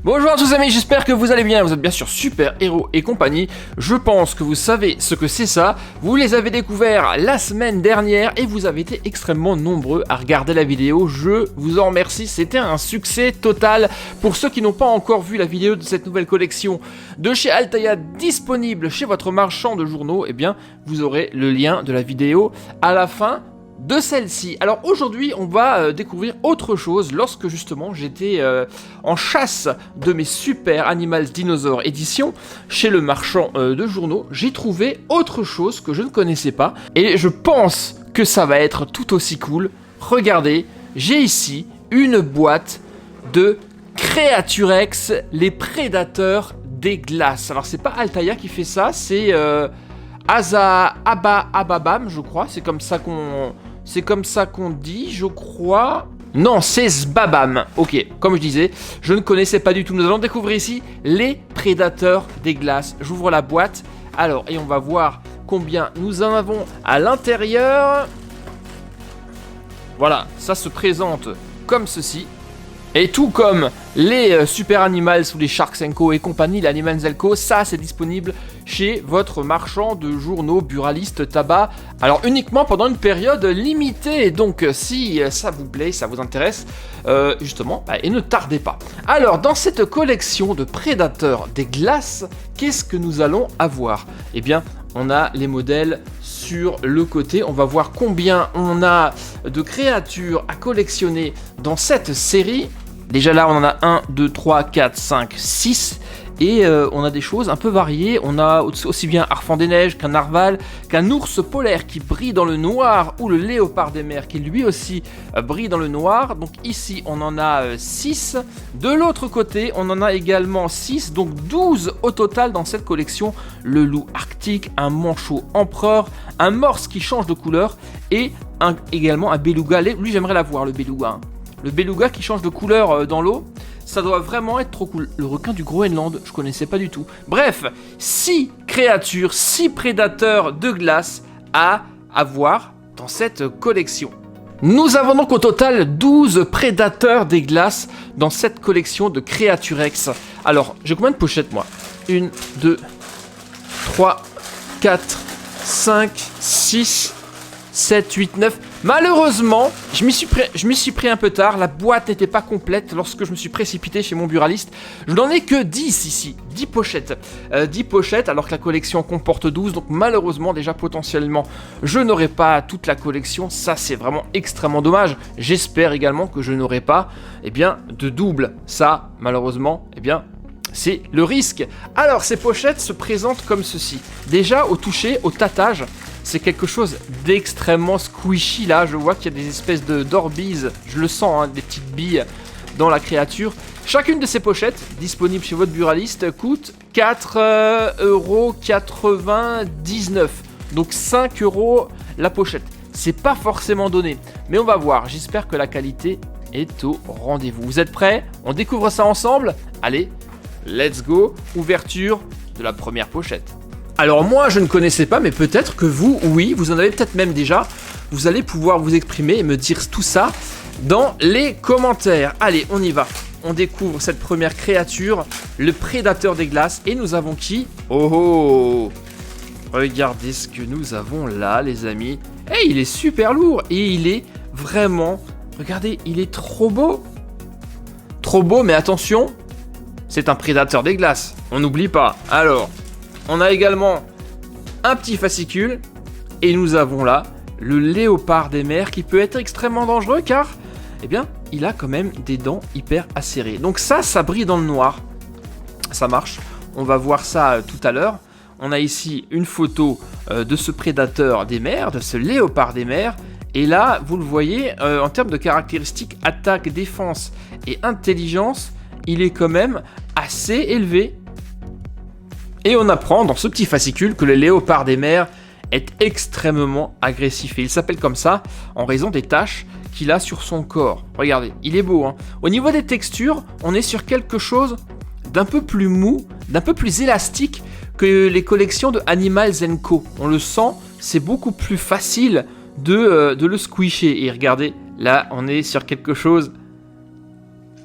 Bonjour à tous amis, j'espère que vous allez bien, vous êtes bien sûr Super Héros et compagnie. Je pense que vous savez ce que c'est ça, vous les avez découverts la semaine dernière et vous avez été extrêmement nombreux à regarder la vidéo, je vous en remercie, c'était un succès total. Pour ceux qui n'ont pas encore vu la vidéo de cette nouvelle collection de chez Altaïa disponible chez votre marchand de journaux, eh bien vous aurez le lien de la vidéo à la fin de celle-ci. Alors aujourd'hui on va découvrir autre chose. Lorsque justement j'étais en chasse de mes Super Animals Dinosaures édition chez le marchand de journaux, j'ai trouvé autre chose que je ne connaissais pas et je pense que ça va être tout aussi cool. Regardez, j'ai ici une boîte de Creaturex, les prédateurs des glaces. Alors c'est pas Altaïa qui fait ça, c'est Ababam, je crois, c'est comme ça qu'on dit, je crois. Non, c'est Zbabam. Ok, comme je disais, je ne connaissais pas du tout. Nous allons découvrir ici les prédateurs des glaces. J'ouvre la boîte. Alors, et on va voir combien nous en avons à l'intérieur. Voilà, ça se présente comme ceci. Et tout comme les Super Animals ou les Sharks & Co et compagnie, les Animals Co, ça c'est disponible chez votre marchand de journaux, buraliste, tabac. Alors uniquement pendant une période limitée. Donc si ça vous plaît, ça vous intéresse, justement, et ne tardez pas. Alors dans cette collection de prédateurs des glaces, qu'est-ce que nous allons avoir? Eh bien, on a les modèles sur le côté. On va voir combien on a de créatures à collectionner dans cette série. Déjà là, on en a 1, 2, 3, 4, 5, 6. Et on a des choses un peu variées. On a aussi bien Harfang des Neiges qu'un narval, qu'un ours polaire qui brille dans le noir, ou le léopard des mers qui lui aussi brille dans le noir. Donc ici, on en a 6. De l'autre côté, on en a également 6, donc 12 au total dans cette collection. Le loup arctique, un manchot empereur, un morse qui change de couleur et également un beluga. Lui, j'aimerais l'avoir, le beluga. Hein. Le beluga qui change de couleur dans l'eau. Ça doit vraiment être trop cool. Le requin du Groenland, je connaissais pas du tout. Bref, 6 créatures, 6 prédateurs de glace à avoir dans cette collection. Nous avons donc au total 12 prédateurs des glaces dans cette collection de Creaturex. Alors, j'ai combien de pochettes moi? 1, 2, 3, 4, 5, 6, 7, 8, 9. Malheureusement, je m'y suis pris un peu tard. La boîte n'était pas complète lorsque je me suis précipité chez mon buraliste. Je n'en ai que 10 ici. 10 pochettes. 10 pochettes alors que la collection comporte 12. Donc malheureusement, déjà potentiellement, je n'aurai pas toute la collection. Ça, c'est vraiment extrêmement dommage. J'espère également que je n'aurai pas de double. Ça, malheureusement, c'est le risque. Alors, ces pochettes se présentent comme ceci. Déjà, au toucher, au tâtage, c'est quelque chose d'extrêmement squishy. Là, je vois qu'il y a des espèces d'orbises. Je le sens, hein, des petites billes dans la créature. Chacune de ces pochettes, disponible chez votre buraliste, coûte 4,99 €. Donc 5 € la pochette. C'est pas forcément donné, mais on va voir. J'espère que la qualité est au rendez-vous. Vous êtes prêts? On découvre ça ensemble? Allez, let's go. Ouverture de la première pochette. Alors moi je ne connaissais pas, mais peut-être que vous, oui, vous en avez peut-être même déjà. Vous allez pouvoir vous exprimer et me dire tout ça dans les commentaires. Allez, on y va. On découvre cette première créature, le prédateur des glaces. Et nous avons qui? Oh, regardez ce que nous avons là, les amis. Eh, il est super lourd et il est vraiment... Regardez, il est trop beau. Trop beau, mais attention, c'est un prédateur des glaces. On n'oublie pas. Alors... On a également un petit fascicule et nous avons là le léopard des mers qui peut être extrêmement dangereux car, il a quand même des dents hyper acérées. Donc ça brille dans le noir. Ça marche. On va voir ça tout à l'heure. On a ici une photo de ce prédateur des mers, de ce léopard des mers. Et là, vous le voyez, en termes de caractéristiques attaque, défense et intelligence, il est quand même assez élevé. Et on apprend dans ce petit fascicule que le léopard des mers est extrêmement agressif. Et il s'appelle comme ça en raison des taches qu'il a sur son corps. Regardez, il est beau. Hein. Au niveau des textures, on est sur quelque chose d'un peu plus mou, d'un peu plus élastique que les collections de Animals Co. On le sent, c'est beaucoup plus facile de le squisher. Et regardez, là, on est sur quelque chose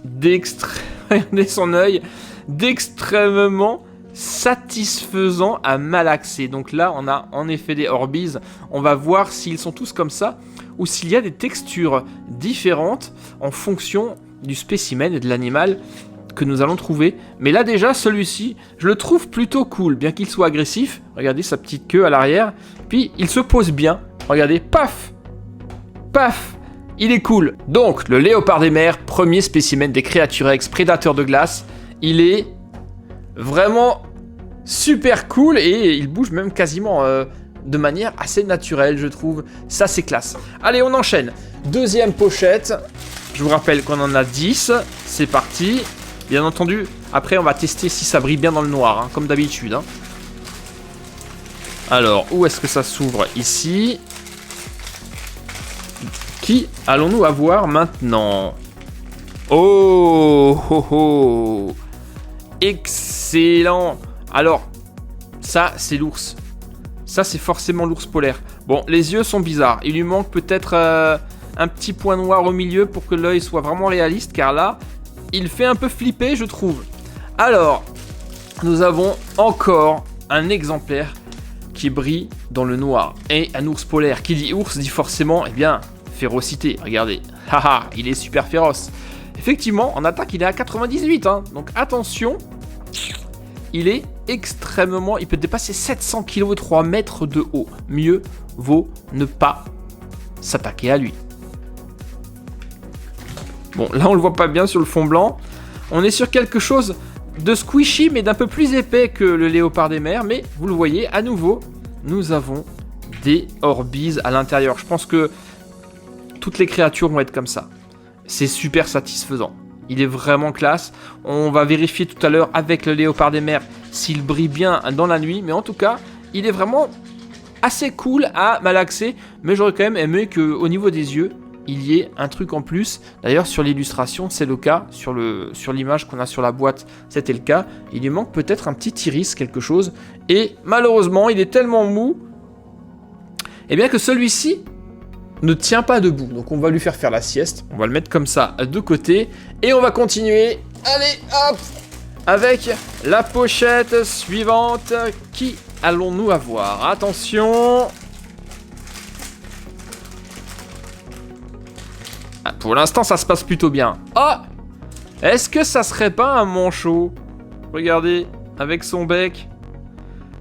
d'extrêmement... Regardez son œil d'extrêmement satisfaisant à malaxer. Donc là, on a en effet des Orbeez. On va voir s'ils sont tous comme ça ou s'il y a des textures différentes en fonction du spécimen et de l'animal que nous allons trouver. Mais là déjà, celui-ci, je le trouve plutôt cool, bien qu'il soit agressif. Regardez sa petite queue à l'arrière. Puis, il se pose bien. Regardez, paf, paf, il est cool. Donc, le léopard des mers, premier spécimen des Creaturex prédateurs de glace. Il est vraiment super cool et il bouge même quasiment de manière assez naturelle, je trouve. Ça, c'est classe. Allez, on enchaîne. Deuxième pochette. Je vous rappelle qu'on en a 10. C'est parti. Bien entendu, après, on va tester si ça brille bien dans le noir, hein, comme d'habitude. Hein. Alors, où est-ce que ça s'ouvre? Ici. Qui allons-nous avoir maintenant? Oh, oh, oh. Excellent. Alors, ça, c'est l'ours. Ça, c'est forcément l'ours polaire. Bon, les yeux sont bizarres. Il lui manque peut-être un petit point noir au milieu pour que l'œil soit vraiment réaliste, car là, il fait un peu flipper, je trouve. Alors, nous avons encore un exemplaire qui brille dans le noir. Et un ours polaire. Qui dit ours dit forcément, eh bien, férocité. Regardez. Haha, il est super féroce. Effectivement, en attaque, il est à 98. Hein. Donc attention, il est extrêmement... Il peut dépasser 700 kg et 3 mètres de haut. Mieux vaut ne pas s'attaquer à lui. Bon, là, on le voit pas bien sur le fond blanc. On est sur quelque chose de squishy, mais d'un peu plus épais que le léopard des mers. Mais vous le voyez, à nouveau, nous avons des Orbeez à l'intérieur. Je pense que toutes les créatures vont être comme ça. C'est super satisfaisant. Il est vraiment classe. On va vérifier tout à l'heure avec le léopard des mers s'il brille bien dans la nuit. Mais en tout cas, il est vraiment assez cool à malaxer. Mais j'aurais quand même aimé qu'au niveau des yeux, il y ait un truc en plus. D'ailleurs, sur l'illustration, c'est le cas. Sur l'image qu'on a sur la boîte, c'était le cas. Il lui manque peut-être un petit iris, quelque chose. Et malheureusement, il est tellement mou, eh bien que celui-ci ne tient pas debout. Donc on va lui faire la sieste. On va le mettre comme ça de côté. Et on va continuer. Allez, hop, avec la pochette suivante. Qui allons-nous avoir? Attention. Ah, pour l'instant, ça se passe plutôt bien. Ah, est-ce que ça serait pas un manchot? Regardez, avec son bec.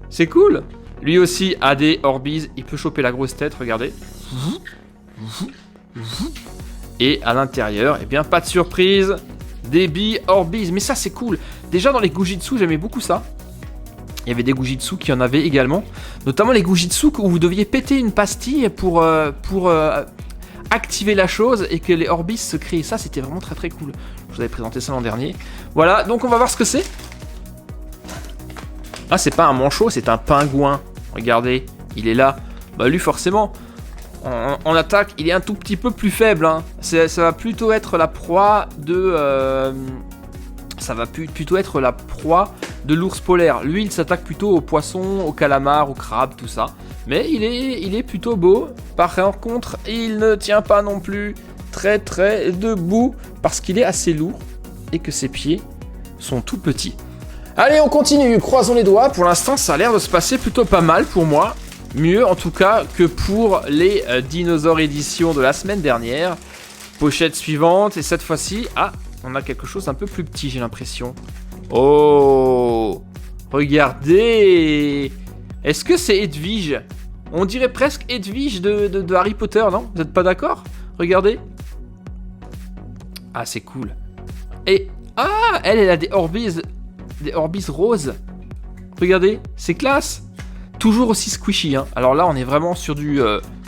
C'est cool. Lui aussi a des Orbeez. Il peut choper la grosse tête, regardez. Et à l'intérieur, eh bien, pas de surprise, des billes Orbeez. Mais ça, c'est cool. Déjà, dans les Gujitsu, j'aimais beaucoup ça. Il y avait des Gujitsu qui en avaient également. Notamment les Gujitsu où vous deviez péter une pastille pour activer la chose et que les Orbeez se créent. Ça, c'était vraiment très très cool. Je vous avais présenté ça l'an dernier. Voilà, donc on va voir ce que c'est. Ah, c'est pas un manchot, c'est un pingouin. Regardez, il est là. Bah lui, forcément, en attaque, il est un tout petit peu plus faible. Hein. Ça va plutôt être la proie de... ça va plutôt être la proie de l'ours polaire. Lui, il s'attaque plutôt aux poissons, aux calamars, aux crabes, tout ça. Mais il est plutôt beau. Par contre, il ne tient pas non plus très très debout parce qu'il est assez lourd et que ses pieds sont tout petits. Allez, on continue, croisons les doigts. Pour l'instant, ça a l'air de se passer plutôt pas mal pour moi. Mieux en tout cas que pour les Dinosaures éditions de la semaine dernière. Pochette suivante, et cette fois-ci, ah, on a quelque chose un peu plus petit, j'ai l'impression. Oh, regardez. Est-ce que c'est Hedwige? On dirait presque Hedwige de Harry Potter, non? Vous n'êtes pas d'accord? Regardez. Ah, c'est cool. Et, ah, elle a des Orbeez roses. Regardez, c'est classe. Toujours aussi squishy, hein. Alors là, on est vraiment sur du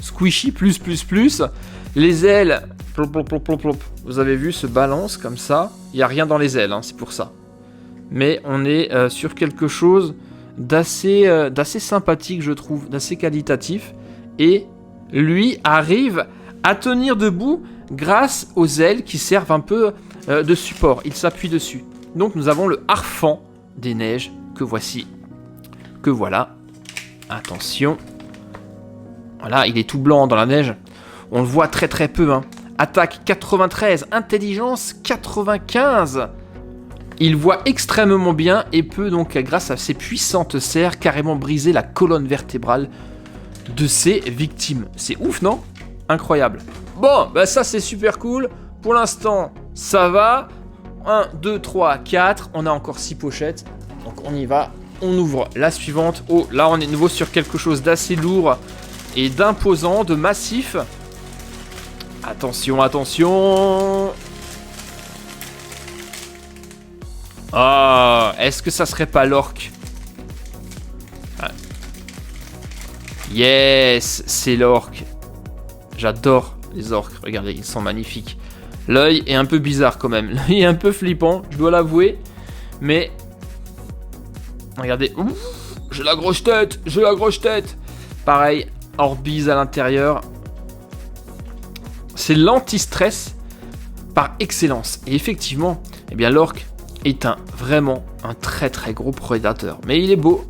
squishy plus. Les ailes, plop, plop, plop, plop, plop. Vous avez vu, se balance comme ça. Il n'y a rien dans les ailes, hein, c'est pour ça. Mais on est sur quelque chose d'assez sympathique, je trouve, d'assez qualitatif. Et lui arrive à tenir debout grâce aux ailes qui servent un peu de support. Il s'appuie dessus. Donc nous avons le Harfang des neiges que voici. Que voilà. Attention. Voilà, il est tout blanc dans la neige. On le voit très très peu. Hein. Attaque 93, intelligence 95. Il voit extrêmement bien et peut donc, grâce à ses puissantes serres, carrément briser la colonne vertébrale de ses victimes. C'est ouf, non? Incroyable. Bon, bah ça c'est super cool. Pour l'instant, ça va. 1, 2, 3, 4. On a encore 6 pochettes. Donc on y va. On ouvre la suivante. Oh, là on est de nouveau sur quelque chose d'assez lourd et d'imposant, de massif. Attention, attention. Ah, est-ce que ça serait pas l'orque? Yes, c'est l'orque. J'adore les orques. Regardez, ils sont magnifiques. L'œil est un peu bizarre quand même. L'œil est un peu flippant, je dois l'avouer. Mais regardez, ouf, j'ai la grosse tête, j'ai la grosse tête. Pareil, orbise à l'intérieur. C'est l'anti-stress par excellence. Et effectivement, eh bien l'orque est vraiment un très très gros prédateur. Mais il est beau.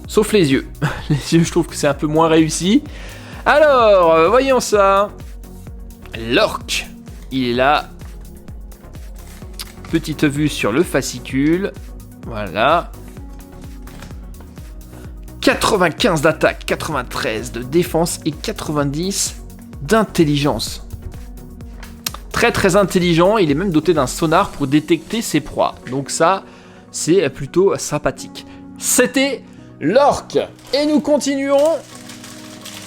Sauf les yeux. Les yeux, je trouve que c'est un peu moins réussi. Alors, voyons ça. L'orque, il est là. Petite vue sur le fascicule. Voilà. 95 d'attaque, 93 de défense et 90 d'intelligence. Très très intelligent, il est même doté d'un sonar pour détecter ses proies. Donc ça, c'est plutôt sympathique. C'était l'orque. Et nous continuons.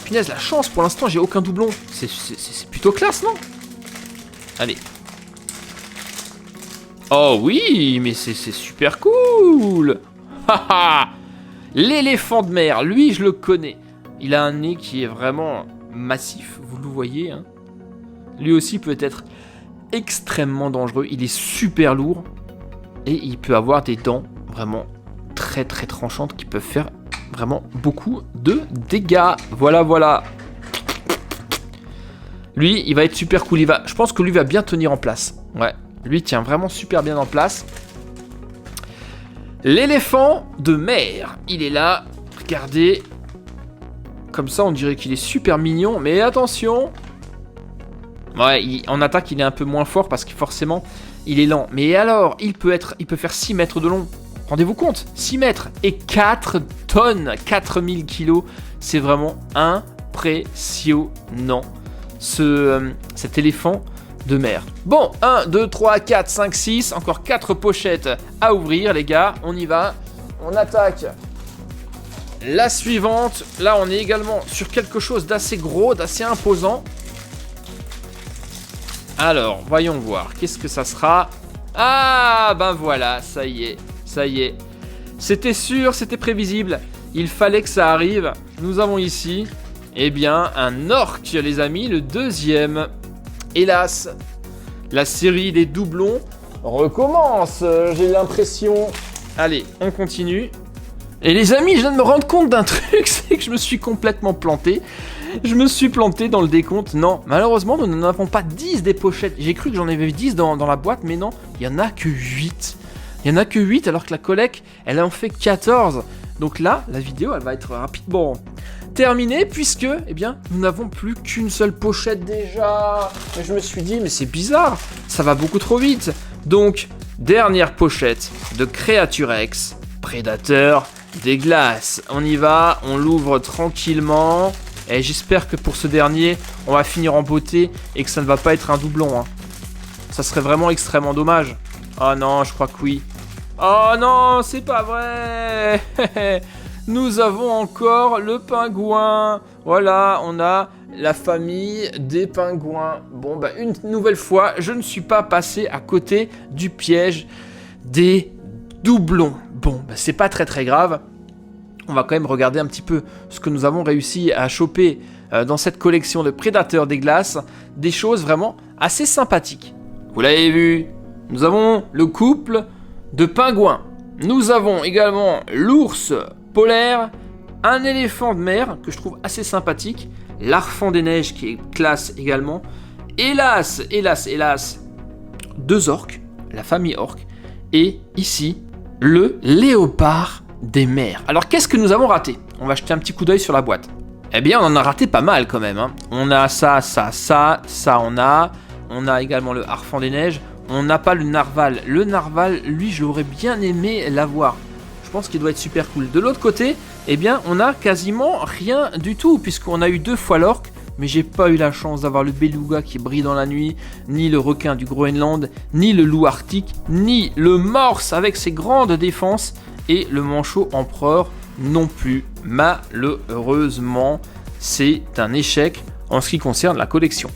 Punaise, la chance, pour l'instant, j'ai aucun doublon. C'est plutôt classe, non? Allez. Oh oui, mais c'est super cool. Haha. L'éléphant de mer, lui, je le connais. Il a un nez qui est vraiment massif, vous le voyez, hein. Lui aussi peut être extrêmement dangereux. Il est super lourd. Et il peut avoir des dents vraiment très très tranchantes qui peuvent faire vraiment beaucoup de dégâts. Voilà, voilà. Lui, il va être super cool. Je pense que lui va bien tenir en place. Ouais, lui tient vraiment super bien en place. L'éléphant de mer. Il est là. Regardez. Comme ça, on dirait qu'il est super mignon. Mais attention. Ouais, en attaque, il est un peu moins fort parce que forcément, il est lent. Mais alors, il peut faire 6 mètres de long. Rendez-vous compte, 6 mètres et 4 tonnes, 4000 kilos. C'est vraiment impressionnant, cet éléphant de mer. Bon, 1, 2, 3, 4, 5, 6. Encore 4 pochettes à ouvrir, les gars. On y va. On attaque la suivante. Là, on est également sur quelque chose d'assez gros, d'assez imposant. Alors, voyons voir. Qu'est-ce que ça sera? Ah, ben voilà, ça y est. Ça y est. C'était sûr, c'était prévisible. Il fallait que ça arrive. Nous avons ici, eh bien, un orque, les amis, le deuxième. Hélas, la série des doublons recommence, j'ai l'impression. Allez, on continue. Et les amis, je viens de me rendre compte d'un truc, c'est que je me suis complètement planté. Je me suis planté dans le décompte. Non, malheureusement, nous n'en avons pas 10 des pochettes. J'ai cru que j'en avais 10 dans la boîte, mais non, il n'y en a que 8. Il n'y en a que 8, alors que la collecte, elle en fait 14. Donc là, la vidéo, elle va être rapidement terminée, puisque, eh bien, nous n'avons plus qu'une seule pochette déjà. Et je me suis dit, mais c'est bizarre, ça va beaucoup trop vite. Donc, dernière pochette de Creaturex, prédateur des glaces. On y va, on l'ouvre tranquillement. Et j'espère que pour ce dernier, on va finir en beauté et que ça ne va pas être un doublon, hein. Ça serait vraiment extrêmement dommage. Oh non, je crois que oui. Oh non, c'est pas vrai. Nous avons encore le pingouin. Voilà, on a la famille des pingouins. Bon, bah une nouvelle fois, je ne suis pas passé à côté du piège des doublons. Bon, bah c'est pas très très grave. On va quand même regarder un petit peu ce que nous avons réussi à choper dans cette collection de prédateurs des glaces. Des choses vraiment assez sympathiques. Vous l'avez vu, nous avons le couple de pingouins. Nous avons également l'ours polaire, un éléphant de mer que je trouve assez sympathique, l'arfan des neiges qui est classe également. Hélas, hélas, hélas, 2 orques, la famille orque, et ici, le léopard des mers. Alors qu'est-ce que nous avons raté? On va jeter un petit coup d'œil sur la boîte. Eh bien, on en a raté pas mal quand même, hein. On a ça on a. On a également le harfang des neiges. on n'a pas le narval. Le narval, lui, j'aurais bien aimé l'avoir. Je pense qu'il doit être super cool. De l'autre côté, eh bien, on a quasiment rien du tout, puisqu'on a eu 2 fois l'orque, mais j'ai pas eu la chance d'avoir le beluga qui brille dans la nuit, ni le requin du Groenland, ni le loup arctique, ni le morse avec ses grandes défenses, et le manchot empereur non plus. Malheureusement, c'est un échec en ce qui concerne la collection.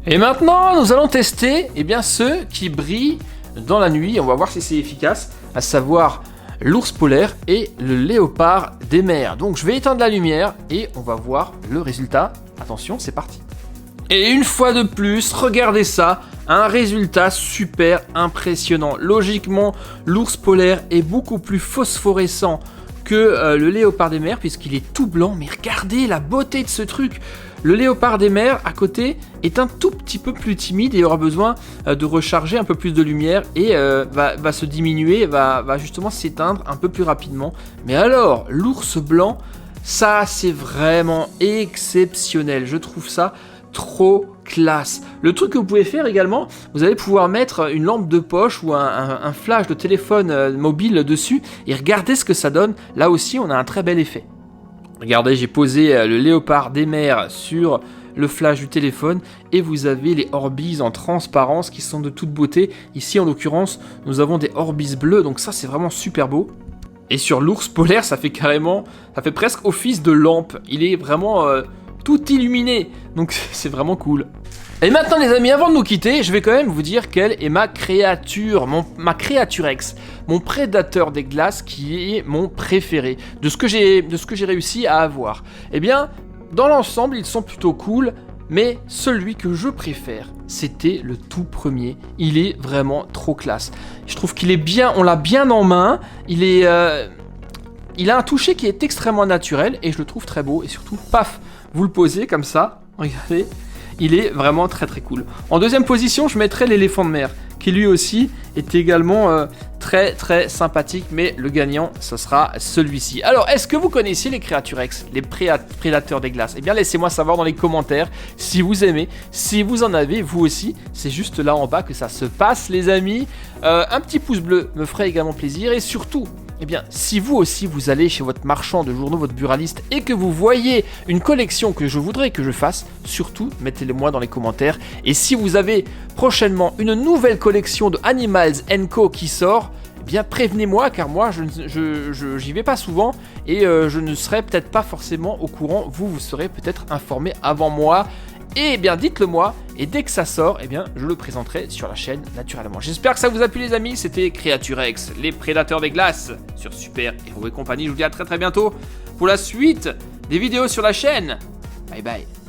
Et maintenant, nous allons tester ceux qui brillent dans la nuit. On va voir si c'est efficace, à savoir l'ours polaire et le léopard des mers. Donc je vais éteindre la lumière et on va voir le résultat. Attention, c'est parti. Et une fois de plus, regardez ça, un résultat super impressionnant. Logiquement, l'ours polaire est beaucoup plus phosphorescent que le léopard des mers puisqu'il est tout blanc. Mais regardez la beauté de ce truc. Le léopard des mers à côté est un tout petit peu plus timide et aura besoin de recharger un peu plus de lumière et va se diminuer, va justement s'éteindre un peu plus rapidement. Mais alors, l'ours blanc, ça c'est vraiment exceptionnel. Je trouve ça trop classe. Le truc que vous pouvez faire également, vous allez pouvoir mettre une lampe de poche ou un flash de téléphone mobile dessus et regardez ce que ça donne. Là aussi, on a un très bel effet. Regardez, j'ai posé le léopard des mers sur le flash du téléphone et vous avez les orbis en transparence qui sont de toute beauté. Ici, en l'occurrence, nous avons des orbis bleus, donc ça, c'est vraiment super beau. Et sur l'ours polaire, ça fait presque office de lampe. Il est vraiment tout illuminé, donc c'est vraiment cool. Et maintenant les amis, avant de nous quitter, je vais quand même vous dire quelle est ma créature, ma créaturex, mon prédateur des glaces qui est mon préféré, de ce que j'ai réussi à avoir. Eh bien, dans l'ensemble, ils sont plutôt cool, mais celui que je préfère, c'était le tout premier. Il est vraiment trop classe. Je trouve qu'il est bien, on l'a bien en main, il a un toucher qui est extrêmement naturel et je le trouve très beau et surtout, paf, vous le posez comme ça, regardez. Il est vraiment très très cool. En deuxième position, je mettrai l'éléphant de mer, qui lui aussi est également très très sympathique, mais le gagnant, ce sera celui-ci. Alors, est-ce que vous connaissiez les créaturex, les prédateurs des glaces? Eh bien, laissez-moi savoir dans les commentaires si vous aimez, si vous en avez, vous aussi. C'est juste là en bas que ça se passe, les amis. Un petit pouce bleu me ferait également plaisir, et surtout, eh bien, si vous aussi vous allez chez votre marchand de journaux, votre buraliste, et que vous voyez une collection que je voudrais que je fasse, surtout mettez-le moi dans les commentaires. Et si vous avez prochainement une nouvelle collection de Animals & Co qui sort, eh bien prévenez-moi car moi j'y vais pas souvent et je ne serai peut-être pas forcément au courant. Vous serez peut-être informé avant moi. Et bien dites-le moi, et dès que ça sort, eh bien je le présenterai sur la chaîne naturellement. J'espère que ça vous a plu les amis, c'était Créaturex, les prédateurs des glaces, sur Super Héros et compagnie. Je vous dis à très très bientôt pour la suite des vidéos sur la chaîne. Bye bye.